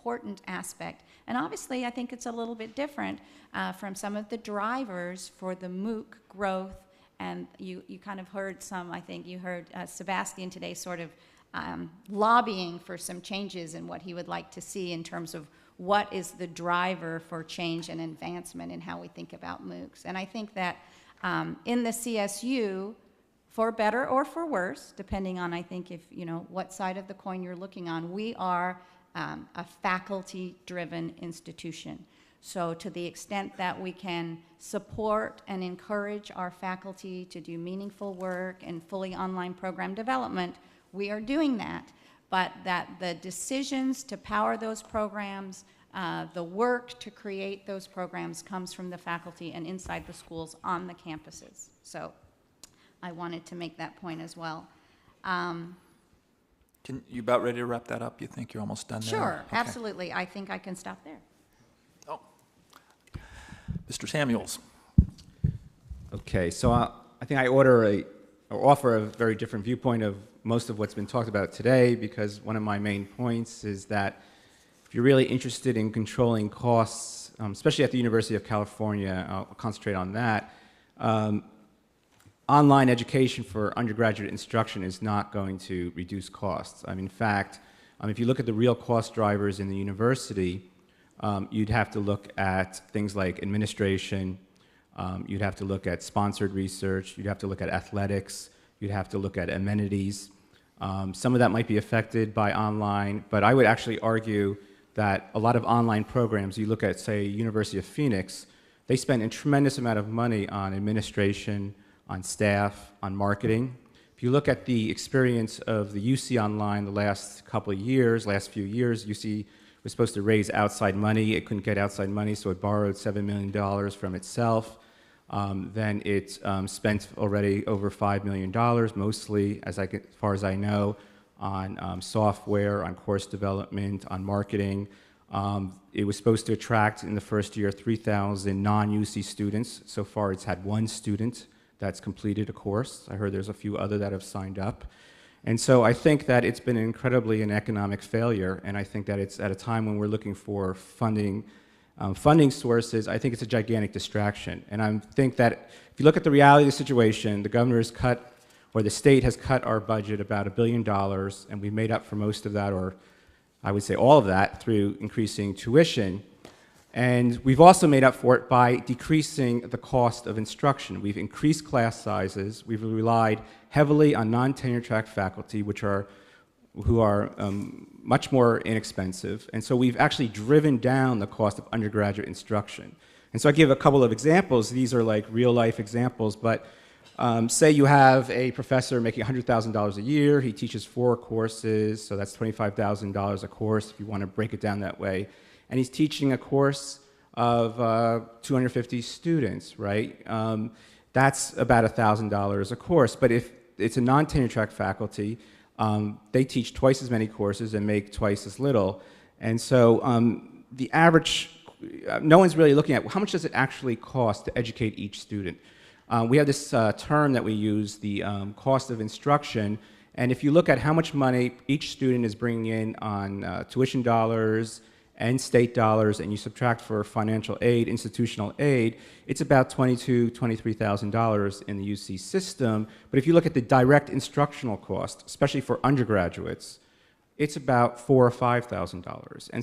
important aspect. And obviously, I think it's a little bit different from some of the drivers for the MOOC growth. And you kind of heard some, I think you heard Sebastian today sort of lobbying for some changes in what he would like to see in terms of what is the driver for change and advancement in how we think about MOOCs. And I think that in the CSU, for better or for worse, depending on, I think, if you know what side of the coin you're looking on, we are a faculty-driven institution. So to the extent that we can support and encourage our faculty to do meaningful work and fully online program development, we are doing that. But that the decisions to power those programs, the work to create those programs comes from the faculty and inside the schools on the campuses. So I wanted to make that point as well. You about ready to wrap that up? You think you're almost done there? Sure, Okay. absolutely. I think I can stop there. Oh. Mr. Samuels. Okay, so I think I offer a very different viewpoint of most of what's been talked about today, because one of my main points is that if you're really interested in controlling costs, especially at the University of California, I'll concentrate on that, online education for undergraduate instruction is not going to reduce costs. In fact, if you look at the real cost drivers in the university, you'd have to look at things like administration, you'd have to look at sponsored research, you'd have to look at athletics, you'd have to look at amenities. Some of that might be affected by online, but I would actually argue that a lot of online programs, you look at, say, University of Phoenix, they spend a tremendous amount of money on administration, on staff, on marketing. If you look at the experience of the UC Online the last couple of years, last few years, UC was supposed to raise outside money. It couldn't get outside money, so it borrowed $7 million from itself. Then it spent already over $5 million, mostly, as far as I know, on software, on course development, on marketing. It was supposed to attract, in the first year, 3,000 non-UC students. So far, it's had one student that's completed a course. I heard there's a few other that have signed up. And so I think that it's been incredibly an economic failure, and I think that it's at a time when we're looking for funding sources. I think it's a gigantic distraction. And I think that if you look at the reality of the situation, the governor has cut, or the state has cut our budget about $1 billion, and we made up for most of that, or I would say all of that, through increasing tuition. And we've also made up for it by decreasing the cost of instruction. We've increased class sizes. We've relied heavily on non-tenure track faculty, who are much more inexpensive. And so we've actually driven down the cost of undergraduate instruction. And so I give a couple of examples. These are like real-life examples, but say you have a professor making $100,000 a year. He teaches 4 courses, so that's $25,000 a course if you want to break it down that way. And he's teaching a course of 250 students, right? That's about $1,000 a course. But if it's a non-tenure track faculty, they teach twice as many courses and make twice as little. And so the average, no one's really looking at how much does it actually cost to educate each student. We have this term that we use, the cost of instruction. And if you look at how much money each student is bringing in on tuition dollars and state dollars, and you subtract for financial aid, institutional aid, it's about $22,000, $23,000 in the UC system. But if you look at the direct instructional cost, especially for undergraduates, it's about $4,000 or $5,000. And